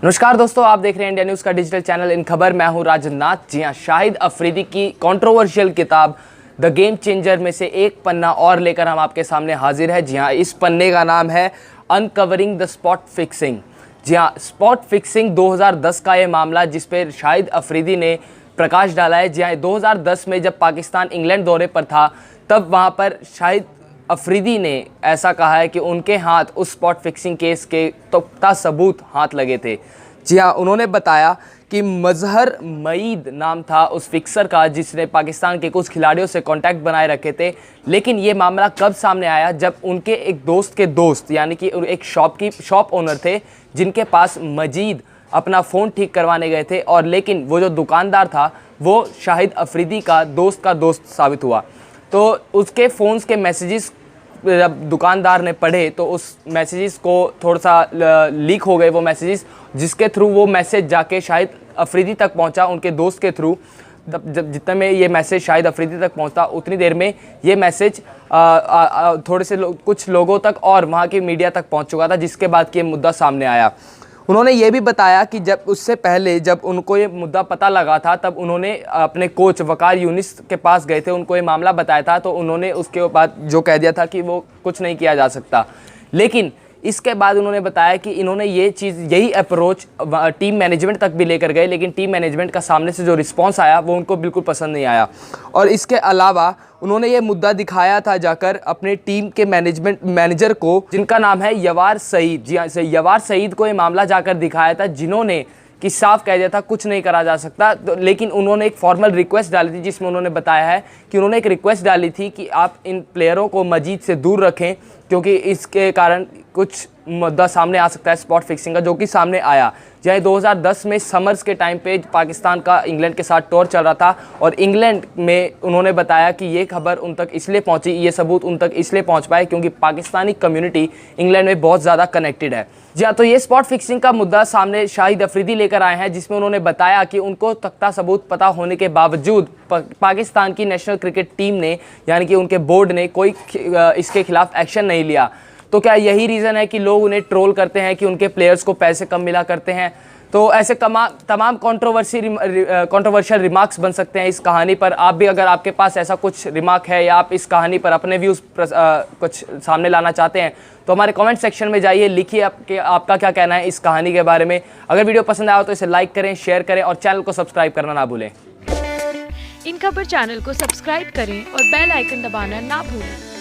नमस्कार दोस्तों, आप देख रहे हैं इंडिया न्यूज़ का डिजिटल चैनल इन खबर। मैं हूं राजनाथ। जी हां, शाहिद अफरीदी की कंट्रोवर्शियल किताब द गेम चेंजर में से एक पन्ना और लेकर हम आपके सामने हाजिर है। जी हां, इस पन्ने का नाम है अनकवरिंग द स्पॉट फिक्सिंग। जी हां, स्पॉट फिक्सिंग 2010 का ये मामला जिस पर शाहिद अफरीदी ने प्रकाश डाला है। जी हां, 2010 में जब पाकिस्तान इंग्लैंड दौरे पर था तब वहाँ पर शाहिद अफरीदी ने ऐसा कहा है कि उनके हाथ उस स्पॉट फिक्सिंग केस के पुख्ता सबूत हाथ लगे थे। जी हाँ, उन्होंने बताया कि मजहर मईद नाम था उस फिक्सर का जिसने पाकिस्तान के कुछ खिलाड़ियों से कांटेक्ट बनाए रखे थे। लेकिन ये मामला कब सामने आया, जब उनके एक दोस्त के दोस्त यानी कि एक शॉप ओनर थे जिनके पास मजीद अपना फ़ोन ठीक करवाने गए थे, और लेकिन वो जो दुकानदार था वो शाहिद अफरीदी का दोस्त साबित हुआ। तो उसके फ़ोन्स के मैसेजेस जब दुकानदार ने पढ़े तो उस मैसेजेस को थोड़ा सा लीक हो गए वो मैसेजेस, जिसके थ्रू वो मैसेज जाके शाहिद अफरीदी तक पहुंचा उनके दोस्त के थ्रू। तब जब जितने में ये मैसेज शाहिद अफरीदी तक पहुंचता उतनी देर में ये मैसेज थोड़े से कुछ लोगों तक और वहाँ की मीडिया तक पहुंच चुका था, जिसके बाद कि ये मुद्दा सामने आया। उन्होंने ये भी बताया कि जब उससे पहले जब उनको ये मुद्दा पता लगा था तब उन्होंने अपने कोच वकार यूनिस के पास गए थे, उनको ये मामला बताया था, तो उन्होंने उसके बाद जो कह दिया था कि वो कुछ नहीं किया जा सकता। लेकिन इसके बाद उन्होंने बताया कि इन्होंने ये चीज़ यही अप्रोच टीम मैनेजमेंट तक भी लेकर गए, लेकिन टीम मैनेजमेंट का सामने से जो रिस्पांस आया वो उनको बिल्कुल पसंद नहीं आया। और इसके अलावा उन्होंने ये मुद्दा दिखाया था जाकर अपने टीम के मैनेजर को, जिनका नाम है यवार सईद। जी हाँ, यवार सईद को ये मामला जाकर दिखाया था, जिन्होंने कि साफ कह दिया था कुछ नहीं करा जा सकता। तो लेकिन उन्होंने एक फॉर्मल रिक्वेस्ट डाली थी जिसमें उन्होंने बताया है कि उन्होंने एक रिक्वेस्ट डाली थी कि आप इन प्लेयरों को मजीद से दूर रखें, क्योंकि इसके कारण कुछ मुद्दा सामने आ सकता है स्पॉट फिक्सिंग का, जो कि सामने आया। जहाँ 2010 में समर्स के टाइम पे पाकिस्तान का इंग्लैंड के साथ टूर चल रहा था, और इंग्लैंड में उन्होंने बताया कि ये खबर उन तक इसलिए पहुंची, ये सबूत उन तक इसलिए पहुंच पाए क्योंकि पाकिस्तानी कम्युनिटी इंग्लैंड में बहुत ज़्यादा कनेक्टेड है। जी हाँ, तो ये स्पॉट फिक्सिंग का मुद्दा सामने शाहिद अफरीदी लेकर आए हैं, जिसमें उन्होंने बताया कि उनको तख्ता सबूत पता होने के बावजूद पाकिस्तान की नेशनल क्रिकेट टीम ने यानी कि उनके बोर्ड ने कोई इसके खिलाफ एक्शन नहीं लिया। तो क्या यही रीज़न है कि लोग उन्हें ट्रोल करते हैं कि उनके प्लेयर्स को पैसे कम मिला करते हैं? तो ऐसे तमाम कंट्रोवर्शियल रिमार्क्स बन सकते हैं इस कहानी पर। आप भी अगर आपके पास ऐसा कुछ रिमार्क है या आप इस कहानी पर अपने व्यूज़ कुछ सामने लाना चाहते हैं तो हमारे कमेंट सेक्शन में जाइए, लिखिए आपका क्या कहना है इस कहानी के बारे में। अगर वीडियो पसंद आया हो तो इसे लाइक करें, शेयर करें और चैनल को सब्सक्राइब करना ना भूलें। इन खबर चैनल को सब्सक्राइब करें और बेल आइकन दबाना ना भूलें।